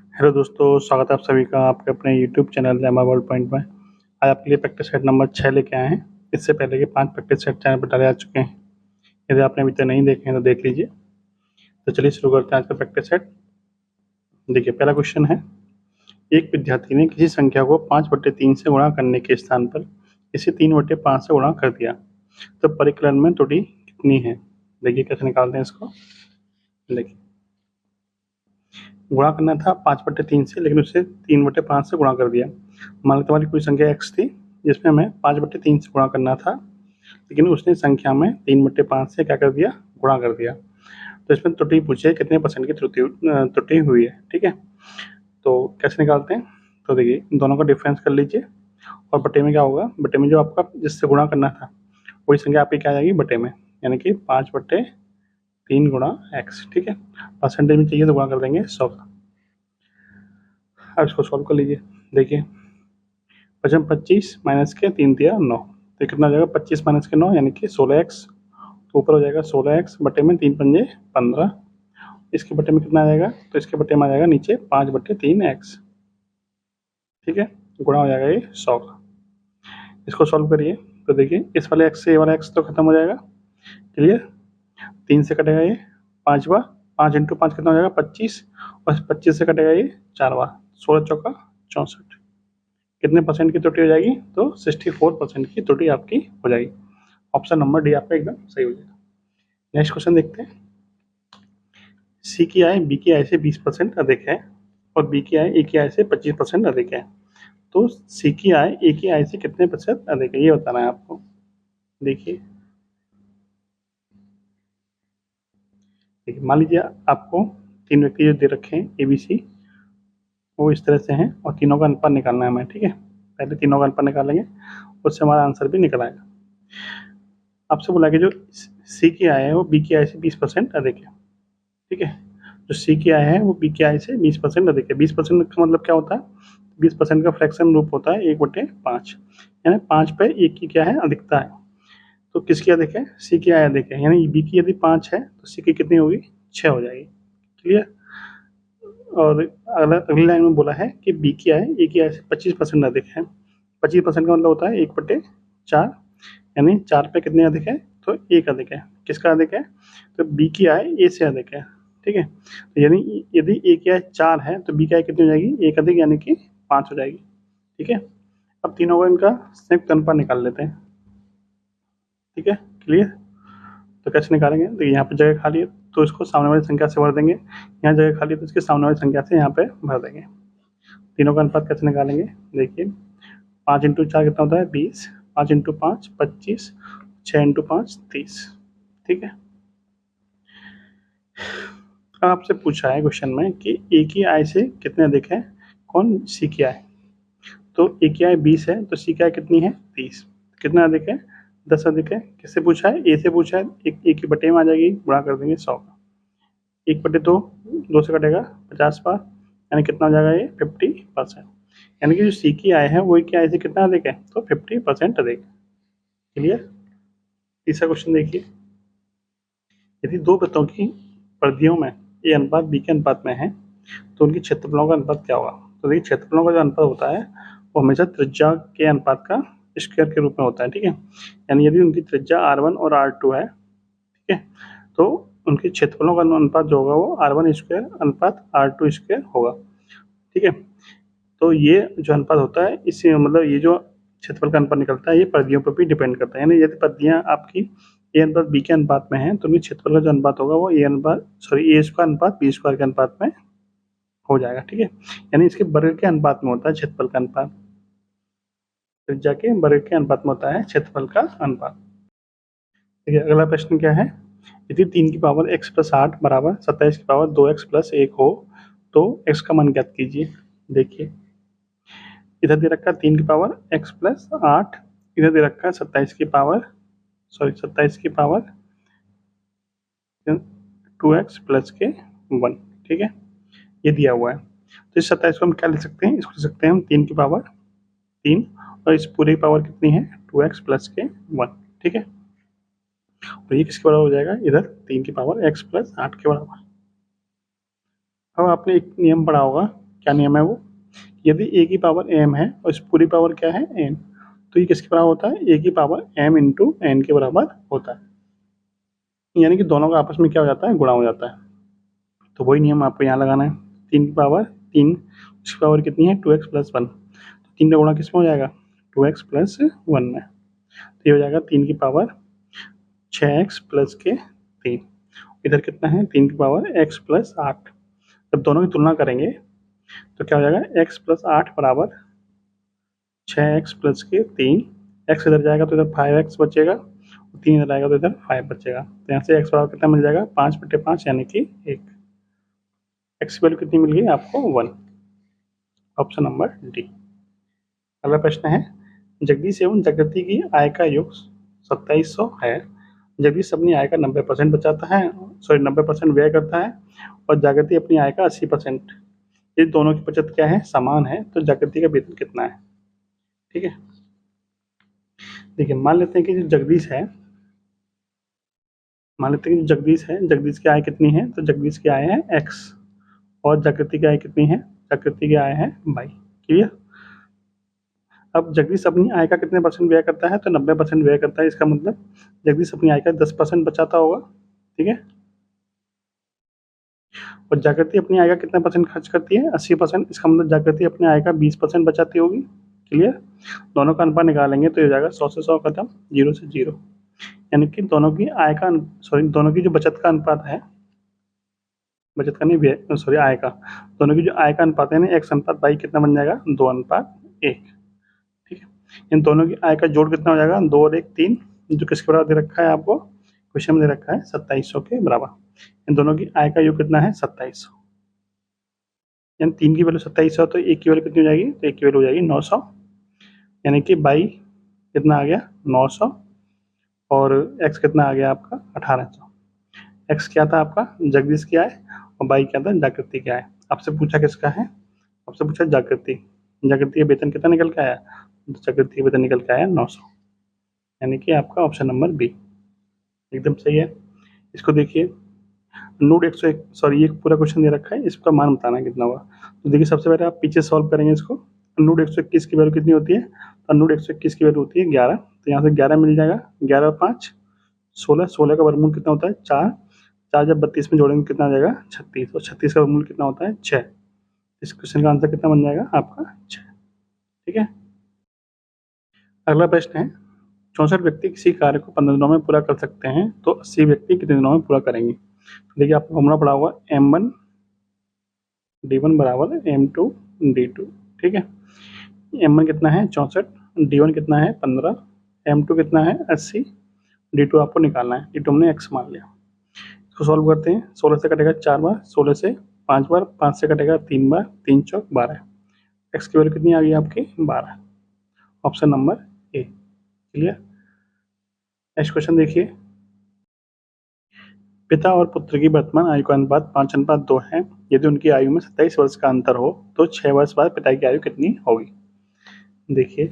Hello दोस्तों, स्वागत है आप सभी का आपके अपने YouTube channel lemma world point में। आज आपके लिए प्रैक्टिस सेट नंबर 6 लेके आए हैं। इससे पहले के 5 प्रैक्टिस सेट चैनल पर डाले जा चुके हैं। यदि आपने अभी तक नहीं देखे हैं तो देख लीजिए। तो चलिए शुरू करते हैं आज का प्रैक्टिस सेट। देखिए, पहला क्वेश्चन है, एक विद्यार्थी ने किसी संख्या को 5/3 से गुणा करने के स्थान पर इसे 3/5 से गुणा कर दिया, तो परिकलन में त्रुटि कितनी है? देखिए कैसे निकालते हैं इसको। देखिए, गुणा करना था 5/3 से, लेकिन उसे 3/5 से गुणा कर दिया। मान लो तुम्हारी कोई संख्या x थी जिसमें हमें 5/3 से गुणा करना था, लेकिन उसने संख्या में 3/5 से क्या कर दिया, गुणा कर दिया। तो इसमें त्रुटि पूछी है, कितने परसेंट की त्रुटि हुई है। ठीक है, तो कैसे निकालते हैं? तो देखिए, दोनों का डिफरेंस कर लीजिए और बटे में क्या होगा, बटे में जो आपका जिससे गुणा करना था वही संख्या आपकी क्या आ जाएगी बटे में, यानी कि 5/3 गुणा x। ठीक है, परसेंटेज में चाहिए तो गुणा कर देंगे 100 का। अब इसको सॉल्व कर लीजिए। देखिए, 25 माइनस के 3 दिया 9, तो कितना हो जाएगा 25 माइनस के 9 यानी कि 16x। तो ऊपर हो जाएगा 16x बटे में 3×5 = 15। इसके बटे में कितना आ जाएगा, तो इसके बटे में आ जाएगा नीचे 5/3x। ठीक है, गुणा हो जाएगा ये 100 का। इसको सॉल्व करिए तो देखिए, इस वाले x से ये वाला x तो खत्म हो जाएगा। क्लियर, 3 से कटेगा ये 5वां, 5 × 5 कितना हो जाएगा 25, और 25 से कटेगा ये 4वां, 16 चौका 64। कितने परसेंट की त्रुटि हो जाएगी, तो 64% की त्रुटि आपकी हो जाएगी। ऑप्शन नंबर डी आपका एकदम सही हो जाएगा। नेक्स्ट क्वेश्चन देखते हैं। सी की आय बी की आय से 20% अधिक है और बी की आय ए की आय से 25% अधिक है, तो सी की आय ए की आय से कितने प्रतिशत अधिक है, ये बताना है आपको। देखिए, मान लीजिए आपको 3 व्यक्ति जो दे रखे हैं ए बी सी, वो इस तरह से हैं और तीनों का अनुपात निकालना है हमें। ठीक है, पहले तीनों का अनुपात निकालेंगे, उससे हमारा आंसर भी निकल आएगा। आपसे बोला कि जो सी की आय है वो बी की आय से 20% अधिक है। ठीक है, जो सी की आय है वो बी की आय से 20% अधिक है। 20% का मतलब क्या होता है, 20% का फ्रैक्शन रूप होता है 1/5, यानी 5 पे 1 की क्या है, अधिकता है। तो किसकी अधिक है, सी की आय अधिक है, यानी बी की यदि 5 है तो सी की कितनी होगी, 6 हो जाएगी। क्लियर। और अगली लाइन में बोला है कि बी की आय ए की आय से 25% अधिक है। 25% का मतलब होता है 1/4, यानी 4 पे कितने अधिक है, तो 1 अधिक है। किसका अधिक है, तो बी की आय ए से अधिक है। ठीक है, तो यानी यदि ए की आय 4 है तो बी की आय कितनी हो जाएगी, 1 अधिक यानी कि 5 हो जाएगी। ठीक है, अब तीनों का इनका संयुक्त अनुपात निकाल लेते हैं। ठीक है, क्लियर। तो कैसे निकालेंगे, तो यहाँ पे जगह खाली है तो इसको सामने वाली संख्या से भर देंगे, यहाँ जगह खाली है तो इसके सामने वाली संख्या से यहाँ पे भर देंगे। तीनों का अनुपात कैसे निकालेंगे, देखिए 5 × 4 कितना होता है 20, 5 × 5 25, 6 × 5 30। ठीक है, अब आपसे पूछा है क्वेश्चन में कि ए की आय से कितने अधिक है, कौन, सी की आय। तो ए की आय 20 है तो सी की आय कितनी है 30, कितना अधिक है 10 अधिक है। किससे पूछा है, ए से पूछा है। एक की बटे में आ जाएगी, गुणा कर देंगे 100 का। 1/2, 2 से कटेगा 50 बार, यानी कितना हो जाएगा ये 50%, यानी कि जो सी की आय है वो ए की आय से कितना अधिक है, तो 50% अधिक। क्लियर। तीसरा क्वेश्चन देखिए, यदि दो वृत्तों की परिधियों में ए अनुपात बी के अनुपात में है तो उनकी क्षेत्रफलों का अनुपात क्या होगा। तो देखिए, क्षेत्रफलों का जो अनुपात होता है वो हमेशा त्रिज्या के अनुपात का स्क्वायर के रूप में होता है। ठीक है, यानी यदि उनकी त्रिज्या r1 और r2 है, ठीक है, तो उनके क्षेत्रफलों का अनुपात जो होगा वो r1² अनुपात r2² होगा। ठीक है, तो ये जो अनुपात होता है इससे मतलब ये जो क्षेत्रफल का अनुपात निकलता है ये परिधियों पर भी डिपेंड करता है। यानी यदि परिधियाँ आपकी ए अनुपात बी के अनुपात में है तो उनकी क्षेत्रफल का जो अनुपात होगा वो ए स्क्वायर अनुपात बी स्क्वायर के अनुपात में हो जाएगा। ठीक है, यानी इसके वर्ग के अनुपात में होता है क्षेत्रफल का अनुपात, त्रिज्या के वर्ग के अनुपात में होता है क्षेत्रफल का अनुपात। ठीक है, अगला प्रश्न क्या है, यदि 3 की पावर x + 8 बराबर 27 की पावर 2x + 1 हो तो x का मान ज्ञात कीजिए। देखिए, इधर दे रखा है 3 की पावर x + 8, इधर दे रखा है 27 की पावर 2x + 1। ठीक है, ये दिया हुआ है। तो इस 27 को हम क्या लिख सकते हैं, इसको लिख सकते हैं हम 3 की पावर 3, और इस पूरे की पावर कितनी है 2x + 1। ठीक है, और ये किसके बराबर हो जाएगा, इधर 3 की पावर x + 8 के बराबर। अब आपने एक नियम पढ़ा होगा क्या नियम है वो, यदि a की पावर m है और इस पूरी पावर क्या है n, तो ये किसके बराबर होता है, a की पावर m इंटू n के बराबर होता है, यानी कि दोनों का आपस में क्या हो जाता है, गुणा हो जाता है। तो वही नियम आपको यहाँ लगाना है, 3 की पावर 3, उसकी पावर कितनी है 2x प्लस 1, तो 3 का गुणा किस में हो जाएगा 2x प्लस 1 में, तो ये हो जाएगा 3 की पावर 6x प्लस के 3, इधर कितना है 3 की पावर x प्लस 8। जब दोनों की तुलना करेंगे तो क्या हो जाएगा x प्लस 8 बराबर 6x प्लस के 3, x इधर जाएगा तो इधर 5x बचेगा, 3 इधर आएगा तो इधर 5 बचेगा, तो यहाँ से x बराबर कितना मिल जाएगा 5/5 यानी कि 1। x की वैल्यू कितनी मिल गई आपको 1, ऑप्शन नंबर डी। अगला प्रश्न है, जगदीश एवं जागृति की आय का योग 2700 है। जगदीश अपनी आय का 90% बचाता है, 90% व्यय करता है, और जागृति अपनी आय का 80%। ये दोनों की बचत क्या है, समान है, तो जागृति का वेतन कितना है। ठीक है, देखिए मान लेते हैं कि जो जगदीश है, मान लेते हैं कि जगदीश है, जगदीश की आय कितनी है, तो जगदीश की आय है x, और जागृति की आय कितनी है, जागृति की आय है y। क्लियर। अब जगदीश अपनी आय का कितने परसेंट व्यय करता है, तो 90% व्यय करता है, इसका मतलब जगदीश अपनी आय का 10% बचाता होगा। ठीक है, और जागृति अपनी आय का कितना परसेंट खर्च करती है 80%, इसका मतलब जागृति अपनी आय का 20% बचाती होगी। क्लियर, दोनों का अनुपात निकालेंगे तो ये जाएगा 100 से 100 खत्म, 0 से 0, यानी कि दोनों की आय का दोनों की जो बचत का अनुपात है, बचत का नहीं व्यय आय का, दोनों की जो आय का अनुपात है ना x अनुपात y कितना बन जाएगा 2:1। ठीक है, इन दोनों की आय का जोड़ कितना हो जाएगा 2 और 1 3, जो किसके बराबर दे रखा है आपको क्वेश्चन में दे रखा है 2700 के बराबर। इन दोनों की आय का योग कितना है 2700, यानी 3 की वैल्यू 2700, तो 1 की वैल्यू कितनी हो जाएगी, तो 1 की वैल्यू हो जाएगी 900, यानी कि y कितना आ गया 900, और x कितना आ गया आपका 1800। x क्या था आपका जगदीश की आय, और y क्या था जागृति की आय। आपसे पूछा किसका है, आपसे पूछा जागृति, जागृति का वेतन कितना निकल के आया, जागृति का वेतन निकल के आया 900, यानी कि आपका ऑप्शन नंबर बी एकदम सही है। इसको देखिए, नोट 101, सॉरी ये पूरा क्वेश्चन दे रखा है, इसका मान बताना है कितना हुआ। तो देखिए सबसे पहले आप पीछे सॉल्व करेंगे इसको, नोट 121 की वैल्यू कितनी होती है, तो नोट 121 की वैल्यू होती है 11, तो यहाँ से 11 मिल जाएगा, 11 और 5 16, 16 का वर्गमूल कितना होता है 4, 4 जब 32 में जोड़ेंगे कितना आ जाएगा 36, और 36 का वर्गमूल कितना होता है 6। इस क्वेश्चन का आंसर कितना बन जाएगा आपका 6। ठीक है, अगला प्रश्न है, 64 व्यक्ति किसी कार्य को 15 दिनों में पूरा कर सकते हैं, तो 80 व्यक्ति कितने दिनों में पूरा करेंगे। तो देखिए आपको फॉर्मूला पड़ा हुआ M1 D1 बराबर M2 D2। ठीक है, M1 कितना है 64, D1 कितना है 15, M2 कितना है 80, D2 आपको निकालना है, D2 हमने x मान लिया। इसको सॉल्व करते हैं, 16 से कटेगा 4 बार, 16 से 5 बार, 5 से कटेगा 3 बार, 3 चौक 12, x की वैल्यू कितनी आ गई आपकी 12, option number A. Clear. Next question देखिए, पिता और पुत्र की वर्तमान आयु का अनुपात 5:2 है। यदि उनकी आयु में 27 वर्ष का अंतर हो तो 6 वर्ष बाद पिता की आयु कितनी होगी। देखिए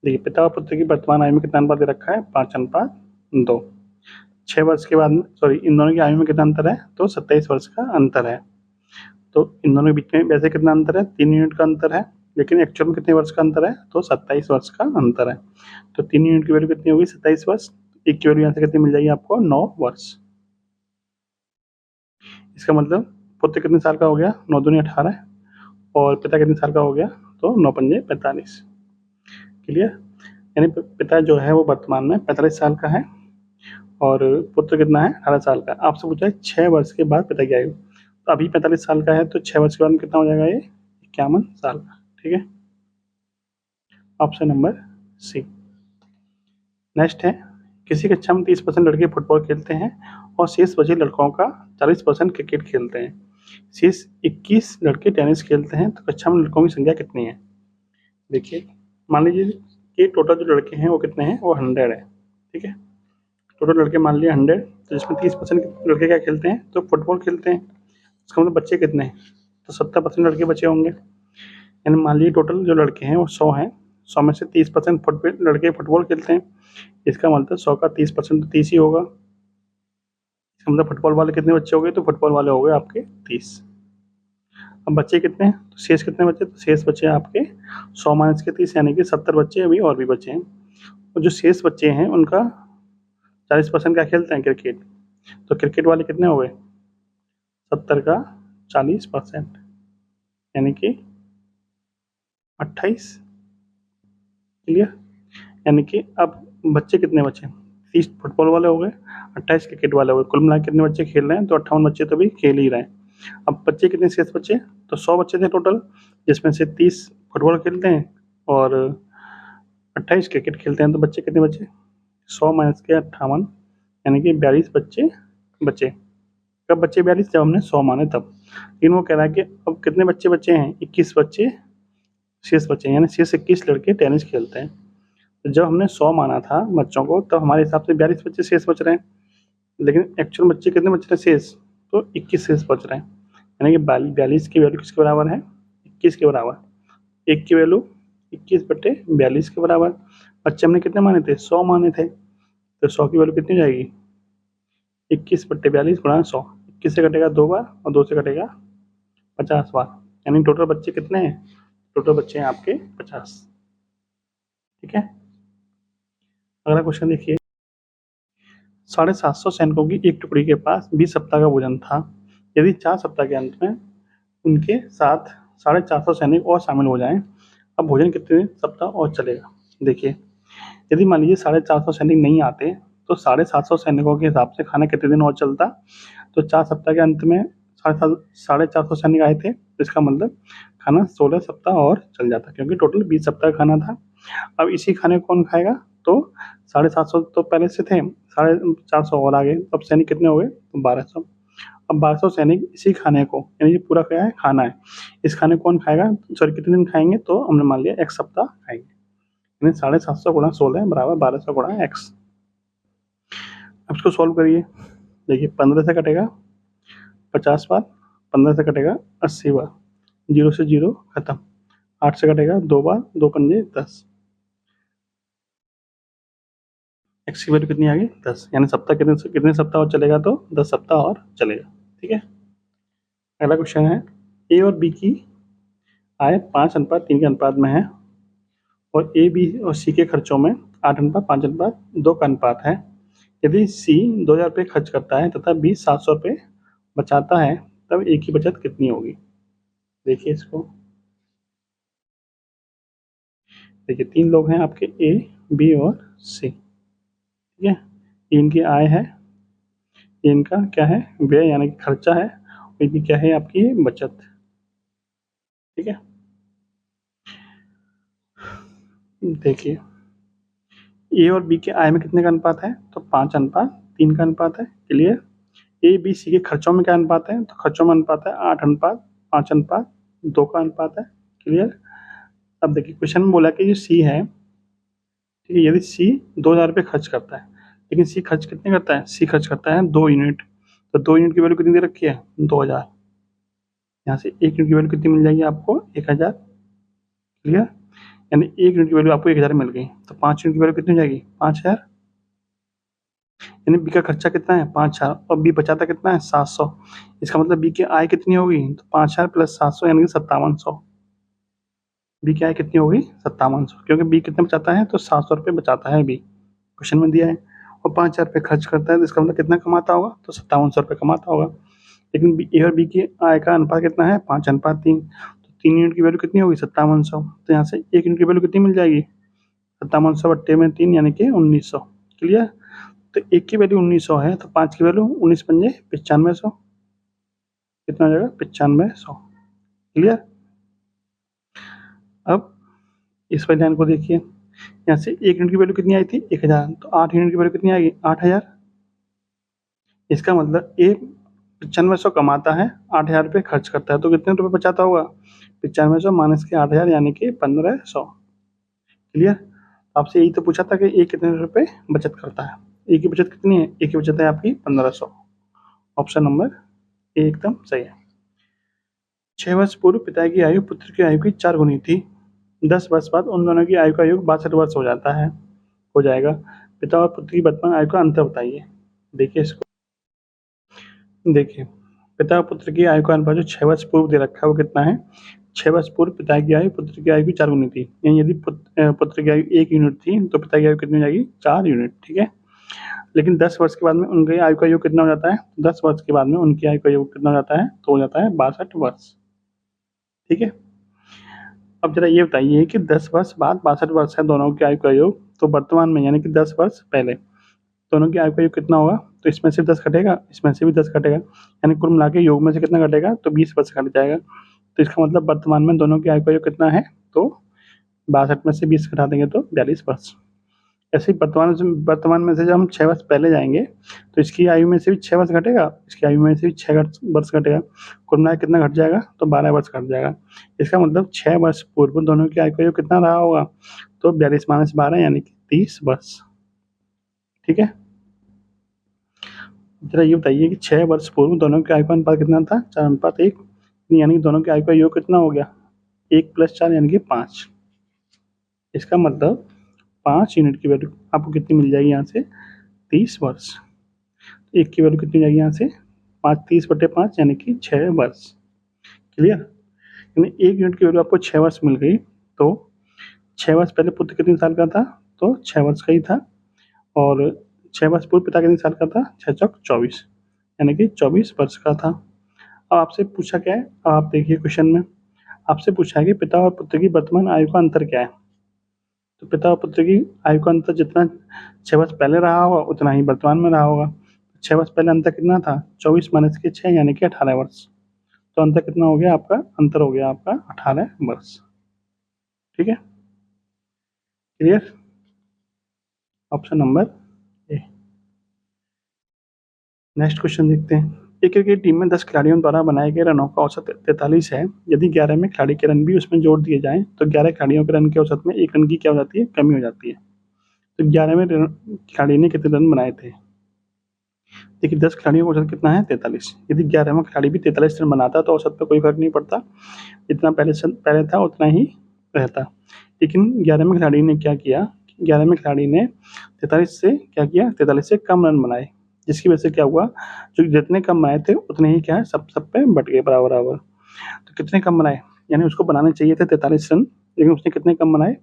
देखिए पिता और पुत्र की वर्तमान आयु में कितना अनुपात दे रखा है 5:2, 6 वर्ष के बाद सॉरी इन दोनों की आयु में कितना अंतर है, तो 27 वर्ष का अंतर है। तो इन दोनों के बीच में वैसे कितना अंतर है 3 यूनिट का अंतर है, लेकिन एक्चुअल में कितने वर्ष का अंतर है, तो 27 वर्ष का अंतर है। तो 3 यूनिट की वैल्यू कितनी होगी 27 वर्ष, एक की वैल्यू यहाँ से कितनी मिल जाएगी आपको 9 वर्ष। इसका मतलब पुत्र कितने साल का हो गया 9 दूनी 18, और पिता कितने साल का हो गया, तो 9 पंजे 45। क्लियर, यानी पिता जो है वो वर्तमान में 45 साल का है, और पुत्र कितना है 18 साल का। आपसे पूछा है 6 वर्ष के बाद पिता की आयु, तो अभी 45 साल का है, तो 6 वर्ष के बाद में कितना हो जाएगा ये 51 साल का। ठीक है, ऑप्शन नंबर सी। नेक्स्ट है, किसी कक्षा में 30% लड़के फुटबॉल खेलते हैं और शेष बचे लड़कों का 40% क्रिकेट खेलते हैं। शेष 21 लड़के टेनिस खेलते हैं, तो कक्षा में लड़कों की संख्या कितनी है। देखिए मान लीजिए कि टोटल जो लड़के हैं वो कितने हैं, वो 100 है। ठीक है, टोटल लड़के मान लिए 100, तो जिसमें 30% लड़के क्या खेलते हैं, तो फुटबॉल खेलते हैं। इसका मतलब बच्चे कितने हैं, तो 70% लड़के बचे होंगे। यानी मान लीजिए टोटल जो लड़के हैं वो 100 हैं, 100 में से 30% लड़के फुटबॉल खेलते हैं। इसका मतलब 100 का 30% तो 30 ही होगा। इसका मतलब फुटबॉल वाले कितने बच्चे हो गए, तो फुटबॉल वाले हो गए आपके 30। अब बच्चे कितने हैं, तो शेष कितने बचे, तो शेष बचे आपके 100 माइनस के 30 यानी कि 70 बच्चे अभी और भी बचे हैं। और जो शेष बच्चे हैं उनका 40% क्या खेलते हैं, क्रिकेट। तो क्रिकेट वाले कितने हो गए, 70 का 40% यानी कि 28। क्लियर। यानी कि अब बच्चे कितने बचे, 30 फुटबॉल वाले हो गए, 28 क्रिकेट वाले हो गए, कुल मिला के कितने बच्चे खेल रहे हैं, तो 58 बच्चे तो भी खेल ही रहे हैं। अब बच्चे कितने शेष बचे, तो 100 बच्चे थे टोटल, जिसमें से 30 फुटबॉल खेलते हैं और 28 क्रिकेट खेलते हैं। तो बच्चे कितने बचे, 100 माइनस के 58 यानी कि 42 बच्चे बचे। कब बच्चे 42, जब हमने 100 माने तब। लेकिन वो कह रहा है कि अब कितने बच्चे बचे हैं, 21 बच्चे शेष बचे हैं, यानी शेष 21 लड़के टेनिस खेलते हैं। तो जब हमने 100 माना था बच्चों को, तब हमारे हिसाब से 42 बच्चे शेष बच रहे हैं, लेकिन एक्चुअल बच्चे कितने बच रहे हैं शेष, तो 21 शेष बच रहे हैं। यानी कि 42 की वैल्यू किसके बराबर है, 21 के बराबर। एक की वैल्यू 21/42 के बराबर। बच्चे हमने कितने माने थे, 100 माने थे, तो 100 की वैल्यू कितनी हो जाएगी, 21/42 गुणा 100। 21 से कटेगा 2 बार और 2 से कटेगा 50 बार, यानी टोटल बच्चे कितने हैं, टोटल बच्चे हैं आपके 50। ठीक है। अगला क्वेश्चन देखिए, 750 सैनिकों की एक टुकड़ी के पास 20 सप्ताह का भोजन था। यदि 4 सप्ताह के अंत में उनके साथ 450 सैनिक और शामिल हो जाएं, अब भोजन कितने सप्ताह और चलेगा। देखिए, यदि मान लीजिए 450 सैनिक नहीं आते, तो 750 सैनिकों के हिसाब से खाना कितने दिन और चलता। तो 4 सप्ताह के अंत में 450 सैनिक आए थे, तो इसका मतलब खाना 16 सप्ताह और चल जाता, क्योंकि टोटल 20 सप्ताह खाना था। अब इसी खाने को कौन खाएगा, तो 750 तो पहले से थे, 450 और आ गए, अब सैनिक कितने हो गए, तो 1200। अब 1200 सैनिक इसी खाने को, यानी पूरा क्या है, खाना है, इस खाने को कौन खाएगा, सॉरी कितने दिन खाएंगे, तो हमने मान लिया 1 सप्ताह खाएंगे, यानी 750 गुणा 16 बराबर 1200 गुणा x। अब इसको सॉल्व करिए। देखिए, 15 से कटेगा 50 बार, 15 से कटेगा 80 बार, 0 से 0 खत्म, 8 से कटेगा 2 बार, 2 पंजे 10, एक्स की वैल्यू कितनी आ गई, 10। यानी सप्ताह कितने सप्ताह और चलेगा, तो 10 सप्ताह और चलेगा। ठीक है। अगला क्वेश्चन है, ए और बी की आय 5:3 के अनुपात में है और ए बी और सी के खर्चों में 8:5:2 का अनुपात है। यदि सी 2000 रुपये खर्च करता है तथा बी 700 रुपये बचाता है, तब ए की बचत कितनी होगी। देखिए इसको, देखिए 3 लोग हैं आपके, ए बी और सी। ठीक है, ये इनकी आय है, ये इनका क्या है, व्यय यानी कि खर्चा है, और इनकी क्या है, आपकी बचत। ठीक है। देखिए, ए और बी के आय में कितने का अनुपात है, तो 5:3 का अनुपात है। क्लियर। ए बी सी के खर्चों में क्या अनुपात है, तो खर्चों में अनुपात है 8:5:2 का अनुपात है। क्लियर। अब देखिए, क्वेश्चन में बोला कि जो सी है, ठीक है, यदि सी 2000 रुपये खर्च करता है, लेकिन सी खर्च कितने करता है, सी खर्च करता है 2 यूनिट, तो 2 यूनिट की वैल्यू कितनी दे रखी है, 2000। यहाँ से 1 यूनिट की वैल्यू कितनी मिल जाएगी आपको, 1000। क्लियर। यानी 1 यूनिट की वैल्यू आपको 1000 मिल गई, तो 5 यूनिट की वैल्यू कितनी हो जाएगी, 5000। यानी बी का खर्चा कितना है, 5000, और बी बचाता कितना है, 700। इसका मतलब बी की आय कितनी होगी, तो 5000 प्लस 700 यानी कि 5700। बी की आय कितनी होगी, 5700, क्योंकि बी कितने बचाता है, तो 700 रुपये बचाता है बी, क्वेश्चन में दिया है। और 5000 रुपये खर्च करता है, तो इसका मतलब कितना कमाता होगा, तो 5700 रुपये कमाता होगा। लेकिन ए और बी की आय का अनुपात कितना है, 5:3। तो 3 यूनिट की वैल्यू कितनी होगी, 5700। तो यहाँ से 1 यूनिट की वैल्यू कितनी मिल जाएगी, 5700/3 यानी कि 1900। क्लियर। तो 1 की वैल्यू 1900 है, तो 5 की वैल्यू 19 पंजे 9500, कितना हो जाएगा, 9500। क्लियर। अब इस लाइन को देखिए, यहाँ से 1 यूनिट की वैल्यू कितनी आई थी, 1000, तो 8 यूनिट की वैल्यू कितनी आएगी, 8000। इसका मतलब ए 9500 कमाता है, 8000 रुपये खर्च करता है, तो कितने रुपये बचाता होगा, 9500 माइनस के 8000 यानी कि 1500। क्लियर। आपसे यही तो पूछा था कि ए कितने रुपये बचत करता है। ए की बचत कितनी है, ए की बचत है आपकी 1500। ऑप्शन नंबर ए एकदम सही है। 6 वर्ष पूर्व पिता की आयु पुत्र की आयु की 4 गुनी थी। 10 वर्ष बाद उन दोनों की आयु का योग 62 वर्ष हो जाएगा। पिता और पुत्र की वर्तमान आयु का अंतर बताइए। देखिए इसको, देखिए पिता और पुत्र की आयु का अनुपात जो 6 वर्ष पूर्व दे रखा है वो कितना है? 6 वर्ष पूर्व पिता की आयु पुत्र की आयु की 4 गुनी थी। यानी यदि पुत्र की आयु 1 यूनिट थी तो पिता की आयु कितनी हो जाएगी? 4 यूनिट। ठीक है, लेकिन 10 वर्ष के बाद में उनकी आयु का योग कितना हो जाता है? 10 वर्ष के बाद में उनकी आयु का योग कितना हो जाता है? तो हो जाता है 62 वर्ष। ठीक है, अब जरा ये बताइए कि 10 वर्ष बाद 62 वर्ष है दोनों की आयु का योग, तो वर्तमान में यानी कि 10 वर्ष पहले दोनों की आयु का योग कितना होगा? तो इसमें से 10 घटेगा, इसमें से भी 10 घटेगा, यानी कुल मिला के योग में से कितना घटेगा? तो 20 वर्ष घट जाएगा। तो इसका मतलब वर्तमान में दोनों की आयु का योग कितना है? तो 62 में से 20 घटा देंगे तो 42 वर्ष। ऐसे ही वर्तमान में से जब हम 6 वर्ष पहले जाएंगे तो इसकी आयु में से भी 6 वर्ष घटेगा, इसकी आयु में से भी 6 वर्ष घटेगा, कुल मिला के कितना घट जाएगा? तो 12 वर्ष घट जाएगा। इसका मतलब 6 वर्ष पूर्व दोनों की आयु का योग कितना रहा होगा? तो 42 माइनस 12 यानी कि 30 वर्ष। ठीक है, जरा ये बताइए कि 6 वर्ष पूर्व दोनों के आयु का अनुपात कितना था? 4:1, यानी कि दोनों के आयु का योग कितना हो गया? 1 + 4 यानी कि 5। इसका मतलब 5 यूनिट की वैल्यू आपको कितनी मिल जाएगी यहाँ से? 30 वर्ष। एक की वैल्यू कितनी जाएगी यहाँ से? 5 30/5 यानी कि 6 वर्ष। क्लियर? यानी 1 यूनिट की वैल्यू आपको 6 वर्ष मिल गई। तो 6 वर्ष पहले पुत्र कितने साल का था? तो 6 वर्ष का ही था। और 6 वर्ष पूर्व पिता कितने साल का था? 6 चौक 24 यानी कि 24 वर्ष का था। अब आपसे पूछा क्या है? अब आप देखिए क्वेश्चन में आपसे पूछा है कि पिता और पुत्र की वर्तमान आयु का अंतर क्या है? तो पिता और पुत्र की आयु का अंतर जितना 6 वर्ष पहले रहा होगा उतना ही वर्तमान में रहा होगा। 6 वर्ष पहले अंतर कितना था? 24 माइनस के 6 यानी कि 18 वर्ष। तो अंतर कितना हो गया आपका? अंतर हो गया आपका 18 वर्ष। ठीक है, clear? Option number A. Next question देखते हैं। एक क्रिकेट टीम में 10 खिलाड़ियों द्वारा बनाए गए रनों का औसत 43 है। यदि 11 में खिलाड़ी के रन भी उसमें जोड़ दिए जाएं तो 11 खिलाड़ियों के रन के औसत में 1 रन की क्या हो जाती है? कमी हो जाती है। तो 11 में खिलाड़ी ने कितने रन बनाए थे? देखिए 10 खिलाड़ियों का औसत कितना है? 43। यदि 11वां खिलाड़ी भी 43 रन बनाता तो औसत पर कोई फर्क नहीं पड़ता, जितना पहले था उतना ही रहता। लेकिन 11वें खिलाड़ी ने क्या किया? 11वें खिलाड़ी ने 43 से क्या किया? 43 से कम रन बनाए, जिसकी वजह से क्या हुआ? जो जितने कम बनाए थे उतने ही क्या है सब पे बट गए बराबर बराबर। तो कितने कम बनाए? यानी उसको बनाने चाहिए थे 43 रन, लेकिन उसने कितने कम बनाए?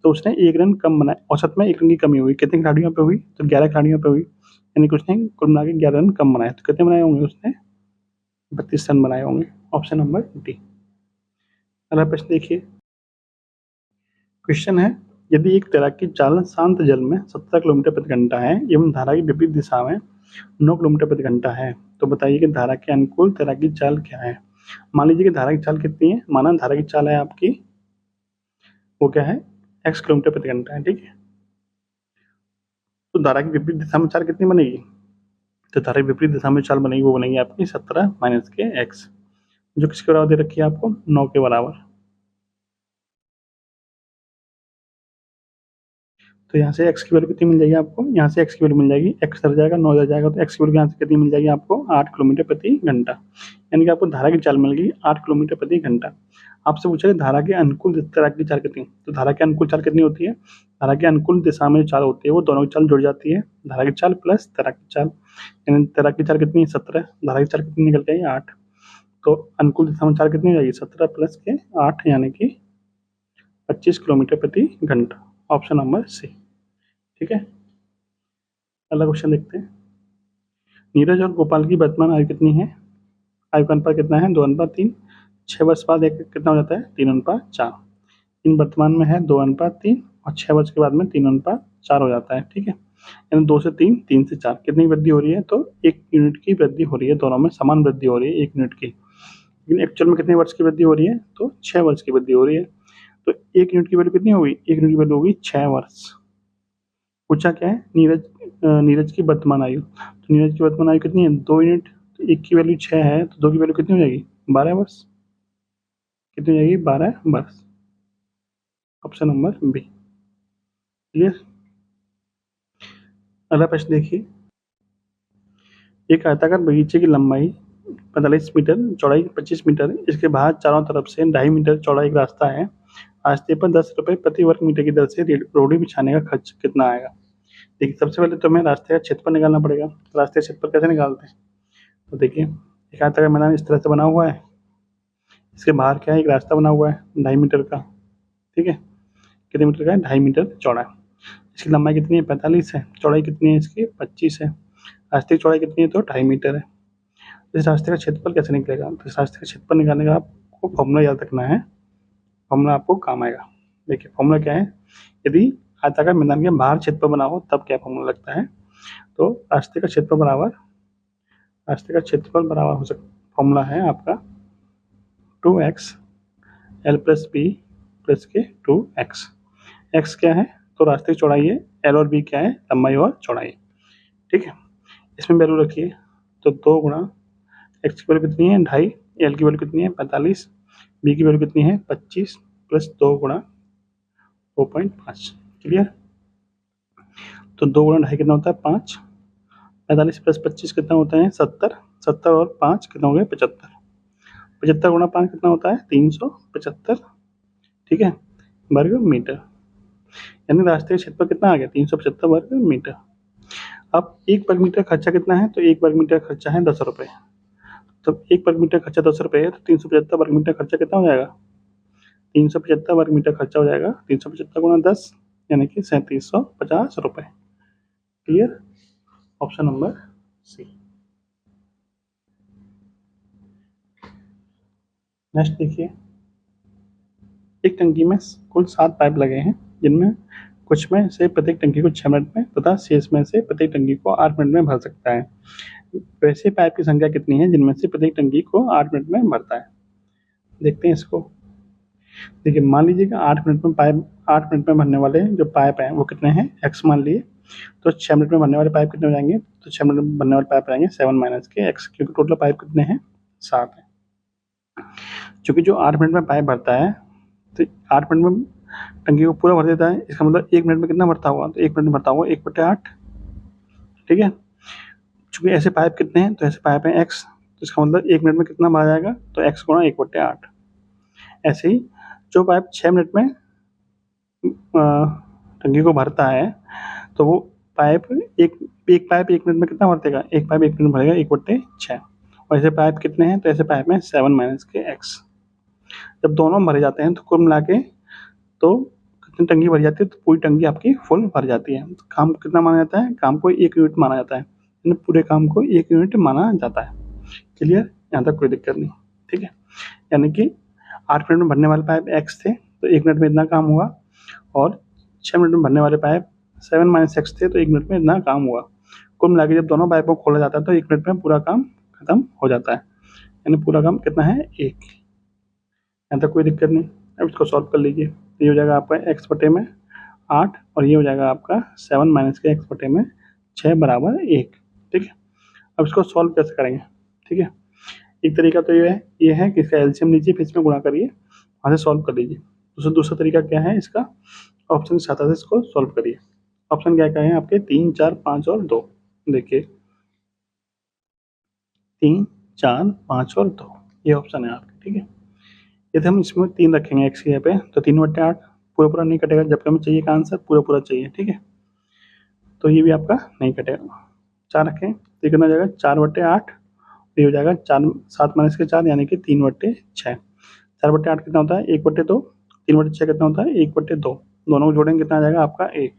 तो उसने 1 रन कम बनाए। औसत में 1 रन की कमी हुई। कितने खिलाड़ियों पे हुई? तो 11 खिलाड़ियों पे हुई, यानी कि उसने कुल मिला के 11 रन कम बनाए। तो कितने बनाए होंगे उसने? 32 रन बनाए होंगे। Option number D. अगला प्रश्न देखिए। क्वेश्चन है, यदि एक तैराकी चाल शांत जल में 17 किलोमीटर प्रति घंटा है एवं धारा की विपरीत दिशा में 9 किलोमीटर प्रति घंटा है, तो बताइए कि धारा के अनुकूल तैराकी चाल क्या है? मान लीजिए कि धारा की चाल कितनी है? माना धारा की चाल है आपकी, वो क्या है? x किलोमीटर प्रति घंटा है। ठीक है, तो धारा की विपरीत दिशा में चाल कितनी बनेगी? तो धारा की विपरीत दिशा में चाल बनेगी, वो बनेगी आपकी 17 माइनस के x, जो किसके बराबर दे रखी है आपको? 9 के बराबर। तो यहाँ से x की वैल्यू कितनी मिल जाएगी आपको? यहाँ से x की वैल्यू मिल जाएगी, x सर जाएगा 9 इधर जाएगा, तो x की वैल्यू यहाँ से कितनी मिल जाएगी आपको? 8 किलोमीटर प्रति घंटा। यानी कि आपको धारा की चाल मिल गई 8 किलोमीटर प्रति घंटा। आपसे पूछा कि धारा के अनुकूल तैराकी की चाल कितनी? तो धारा के अनुकूल चाल कितनी होती है? धारा के अनुकूल दिशा में जो चाल होती है वो दोनों की चाल जुड़ जाती है, धारा की चाल प्लस तैराकी चाल। यानी तैराकी चाल कितनी है? 17, धारा की चाल कितनी निकल के आई? 8। तो अनुकूल दिशा में चाल कितनी हो जाएगी? 17 प्लस के 8 यानी कि 25 किलोमीटर प्रति घंटा। Option number C. ठीक है, अगला क्वेश्चन देखते हैं। नीरज और गोपाल की वर्तमान आयु कितनी है? आयु का अनुपात कितना है? 2:3। 6 वर्ष बाद एक कितना हो जाता है? 3:4। इन वर्तमान में है 2:3 और 6 वर्ष के बाद में 3:4 हो जाता है। ठीक है, यानी 2 से 3, 3 से 4 कितनी वृद्धि हो रही है? तो 1 यूनिट की वृद्धि हो रही है, दोनों में समान वृद्धि हो रही है 1 यूनिट की। लेकिन एक्चुअल में कितने वर्ष की वृद्धि हो रही है? तो 6 वर्ष की वृद्धि हो रही है। तो 1 यूनिट की वैल्यू कितनी होगी? 1 यूनिट की वैल्यू होगी 6 वर्ष। पूछा क्या है? नीरज की वर्तमान आयु। तो नीरज की वर्तमान आयु कितनी है? 2 यूनिट। तो 1 की वैल्यू 6 है तो 2 की वैल्यू कितनी हो जाएगी? 12 वर्ष। कितनी हो जाएगी? 12 वर्ष। Option number B. क्लियर? अगला प्रश्न देखिए। एक आयताकार बगीचे की लंबाई 45 मीटर, चौड़ाई 25 मीटर, इसके बाहर चारों तरफ से 2.5 मीटर चौड़ा एक रास्ता है। रास्ते पर 10 रुपए प्रति वर्ग मीटर की दर से रोड़ी बिछाने का खर्च कितना आएगा? देखिए सबसे पहले तो हमें रास्ते का क्षेत्रफल निकालना पड़ेगा। रास्ते का क्षेत्रफल कैसे निकालते हैं? तो देखिए एक आयताकार मैदान इस तरह से बना हुआ है, इसके बाहर क्या है, एक रास्ता बना हुआ है 2.5 मीटर का, ठीक है, कितने मीटर का है, 2.5 मीटर चौड़ा है। इसकी लंबाई कितनी है, 45 है, चौड़ाई कितनी है इसकी, 25 है, रास्ते की चौड़ाई कितनी है, तो 2.5 मीटर है। इस रास्ते का क्षेत्रफल कैसे निकलेगा, तो इस रास्ते का क्षेत्रफल निकालने का आपको फॉर्मूला याद रखना है, फॉर्मूला आपको काम आएगा। देखिए फॉर्मूला क्या है, यदि आयताकार मैदान के बाहर क्षेत्रफल बना हो तब क्या फॉर्मूला लगता है, तो रास्ते का क्षेत्रफल बराबर हो सकता, फॉर्मूला है आपका 2x L + b + के 2x। x क्या है, तो रास्ते की चौड़ाई है, L और b क्या है, लंबाई और चौड़ाई, ठीक है। इसमें वैल्यू रखिए, तो 2 गुणा x की वैल्यू कितनी है, 2.5, L की वैल्यू कितनी है, 45, b की वैल्यू कितनी है, 25 + 2 गुणा 2.5, क्लियर। तो 2 गुणा 2.5 कितना होता है, 5, 45 + 25 कितना होता है, 70, 70 और 5 कितना हो गया, 75, 75 गुणा 5 कितना होता है, 375, ठीक है, वर्ग मीटर। यानी रास्ते का क्षेत्रफल कितना आ गया, 375 वर्ग मीटर। अब 1 वर्ग मीटर खर्चा कितना है, तो 1 वर्ग मीटर खर्चा है 10 रुपये। तो 1 वर्ग मीटर खर्चा 10 रुपये है, तो 375 वर्ग मीटर खर्चा कितना हो जाएगा, 375 वर्ग मीटर खर्चा हो जाएगा, 375 गुणा 10 यानी कि 3750 रुपये, clear. Option number C. Next देखिए, एक टंकी में कुल 7 पाइप लगे हैं, जिनमें कुछ में से प्रत्येक टंकी को 6 मिनट में तथा शेष में से प्रत्येक टंकी को 8 मिनट में भर सकता है। वैसे पाइप की संख्या कितनी है जिनमें से प्रत्येक टंकी को 8 मिनट में भरता है। देखते हैं इसको। देखिए मान लीजिए कि 8 मिनट में भरने वाले जो पाइप हैं वो कितने हैं, x मान लिए, तो 6 मिनट में भरने वाले पाइप कितने हो जाएंगे, तो 6 मिनट में भरने वाले पाइप रहेंगे 7 - के x, क्योंकि टोटल पाइप कितने हैं, 7 है। क्योंकि जो 8 मिनट में पाइप भरता है, तो 8 मिनट में टंकी को पूरा भर देता है, इसका मतलब 1 मिनट में कितना भरता होगा, तो 1 मिनट में भरता होगा 1/8, ठीक है। चूंकि ऐसे पाइप कितने हैं, तो ऐसे पाइप हैं x, तो इसका मतलब 1 मिनट में कितना भरा जाएगा, तो x गुणा 1/8। ऐसे ही जो पाइप 6 मिनट में टंकी को भरता है, तो वो पाइप एक पाइप 1 मिनट में कितना भर देगा, एक पाइप 1 मिनट में भरेगा 1/6। और ऐसे पाइप कितने हैं, तो ऐसे पाइप में 7 - के x। जब दोनों भरे जाते हैं तो कुल मिला के तो कितनी टंकी भर जाती है, तो पूरी टंकी आपकी फुल भर जाती है। तो काम कितना माना जाता है, काम को 1 यूनिट माना जाता है, यानी पूरे काम को 1 यूनिट माना जाता है, क्लियर। यहाँ तक कोई दिक्कत नहीं, ठीक है। यानी कि 8 मिनट में भरने वाले पाइप x थे, तो 1 मिनट में इतना काम हुआ, और 6 मिनट में भरने वाले पाइप 7 - x थे, तो 1 मिनट में इतना काम हुआ। कुल मिला के जब दोनों पाइप को खोला जाता है तो 1 मिनट में पूरा काम खत्म हो जाता है, यानी पूरा काम कितना है, 1। यहाँ तक कोई दिक्कत नहीं। अब इसको सॉल्व कर लीजिए, ये हो जाएगा आपका x/8, और ये हो जाएगा आपका 7 - के x/6 = 1, ठीक है। अब इसको सॉल्व कैसे करेंगे, ठीक है। एक तरीका तो ये है कि इसका एलसीएम लीजिए, फिर इसमें गुणा करिए, वहाँ से सॉल्व कर लीजिए। दूसरा तरीका क्या है इसका, ऑप्शन के साथ से इसको सॉल्व करिए। ऑप्शन क्या क्या है आपके, 3, 4, 5 और 2। देखिए 3, 4, 5 और 2 ये ऑप्शन है आपके, ठीक है। यदि हम इसमें 3 रखेंगे x की जगह पे, तो 3/8 पूरा नहीं कटेगा, जबकि हमें चाहिए का आंसर पूरा चाहिए, ठीक है। तो ये भी आपका नहीं कटेगा। 4 रखें तो ये कितना हो जाएगा, 4/8, ये हो जाएगा 7 - के 4 यानी कि 3/6। 4/8 कितना होता है, 1/2, 3/6 कितना होता है, 1/2। दोनों को जोड़ेंगे कितना आ जाएगा आपका 1।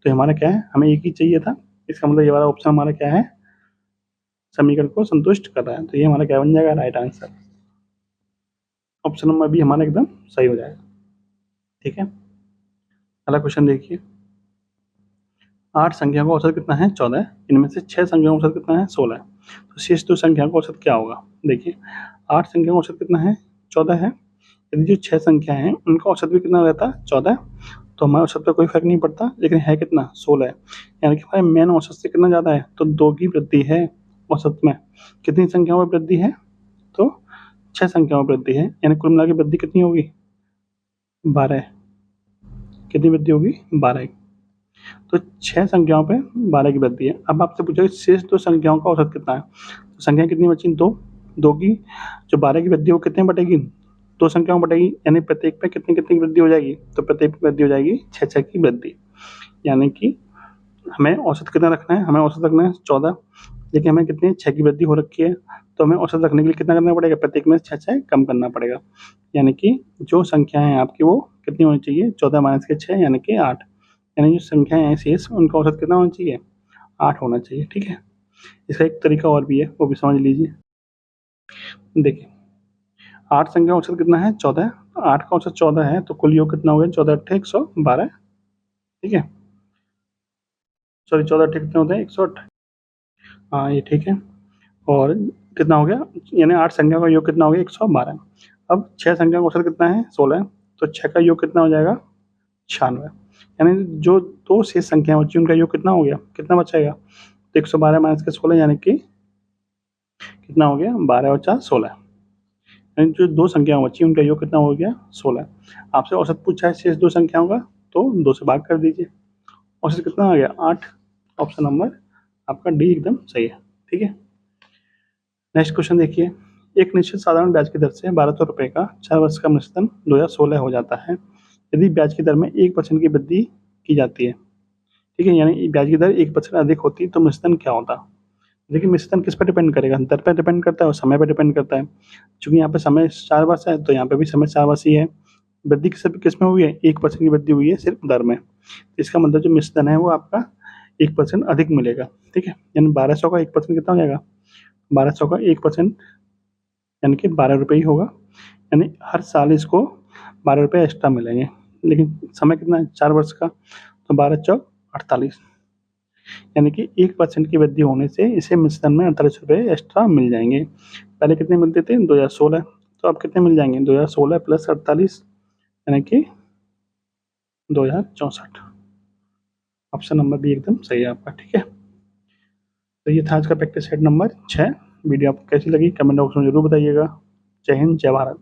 तो हमारा क्या है, हमें 1 ही चाहिए था, इसका मतलब ये वाला ऑप्शन हमारा क्या है, समीकरण को संतुष्ट कर रहा है। तो ये हमारा क्या बन जाएगा, right answer. Option number B हमारा एकदम सही हो जाएगा, ठीक है। अगला क्वेश्चन देखिए, 8 संख्याओं का औसत कितना है, 14। इनमें से 6 संख्याओं का औसत कितना है, 16। तो शेष 2 संख्याओं का औसत क्या होगा। देखिए 8 संख्याओं का औसत कितना है, 14 है। यदि जो 6 संख्या है उनका औसत भी कितना रहता है, 14। तो हमारे औसत पर कोई फर्क नहीं पड़ता, लेकिन है कितना, 16 है। यानी कि हमारे मेन औसत से कितना ज़्यादा है, तो 2 की वृद्धि है औसत में। कितनी संख्याओं में वृद्धि है, तो 6 संख्याओं में वृद्धि है, यानी कुल मिला के वृद्धि कितनी होगी, 12। कितनी वृद्धि होगी, 12। तो 6 संख्याओं पे 12 की वृद्धि है। अब आपसे पूछा कि शेष 2 संख्याओं का औसत कितना है। तो संख्या कितनी बची, 2। 2 की जो 12 की वृद्धि वो कितने बटेगी, 2 संख्याओं बटेगी, यानी प्रत्येक पे कितनी कितनी वृद्धि हो जाएगी, तो प्रत्येक की वृद्धि हो जाएगी 6 की वृद्धि। यानी कि हमें औसत कितना रखना है, हमें औसत रखना है 14। देखिए हमें कितनी 6 की वृद्धि हो रखी है, तो हमें औसत रखने के लिए कितना करना पड़ेगा, प्रत्येक में 6 कम करना पड़ेगा। यानी कि जो संख्याएँ हैं आपकी वो कितनी होनी चाहिए, 14 माइनस के 6 यानी कि 8। यानी जो संख्याएँ हैं शेष उनका औसत कितना होना चाहिए, 8 होना चाहिए, ठीक है। इसका एक तरीका और भी है, वो भी समझ लीजिए। देखिए 8 संख्या का औसत कितना है, 14। 8 का औसत 14 है, तो कुल योग कितना हो गया, 14 अट्ठे 112, ठीक है। सॉरी 14 अट्ठे कितने होते हैं, 108। हाँ ये ठीक है। और कितना हो गया, यानी 8 संख्या का योग कितना हो गया, 112। अब 6 संख्या का औसत कितना है, 16, तो 6 का योग कितना हो जाएगा, 96। यानी जो 2 शेष संख्याएँ बची उनका योग कितना हो गया, कितना बचेगा, तो 112 माइनस के 16 यानी कि कितना हो गया, 12 और 4 16। यानी जो 2 संख्याएँ बची उनका योग कितना हो गया, 16। आपसे औसत पूछा है शेष 2 संख्याओं का, तो 2 से भाग कर दीजिए। औसत कितना आ गया, 8। ऑप्शन नंबर आपका डी एकदम सही है, ठीक है। नेक्स्ट क्वेश्चन देखिए, एक निश्चित साधारण ब्याज की दर से 1200 रुपये का 4 वर्ष का निश्चितन 2016 हो जाता है। यदि ब्याज की दर में 1% की वृद्धि की जाती है, ठीक है, यानी ब्याज की दर 1% अधिक होती तो निश्चितन क्या होता। देखिए निश्चितन किस पर डिपेंड करेगा, दर पर डिपेंड करता है और समय पर डिपेंड करता है। चूंकि यहाँ पे समय 4 वर्ष है, तो यहाँ पे भी समय 4 वर्ष ही है। वृद्धि किस में हुई है, 1% की वृद्धि हुई है सिर्फ दर में। इसका मतलब जो निश्चितन है वो आपका 1% अधिक मिलेगा, ठीक है। यानी 1200 का 1% कितना हो जाएगा, 1200 का 1% यानी कि 12 रुपये ही होगा। यानी हर साल इसको 12 रुपये एक्स्ट्रा मिलेंगे, लेकिन समय कितना है, 4 वर्ष का, तो 12 चौक 48। यानी कि 1% की वृद्धि होने से इसे मिश्रण में 48 रुपये एक्स्ट्रा मिल जाएंगे। पहले कितने मिलते थे, 2016, तो अब कितने मिल जाएंगे, 2016 प्लस 48 यानी कि 2064। ऑप्शन नंबर बी एकदम सही है आपका, ठीक है। तो ये था आज का प्रैक्टिस सेट नंबर 6। वीडियो आपको कैसी लगी कमेंट बॉक्स में जरूर बताइएगा। जय हिंद, जय भारत।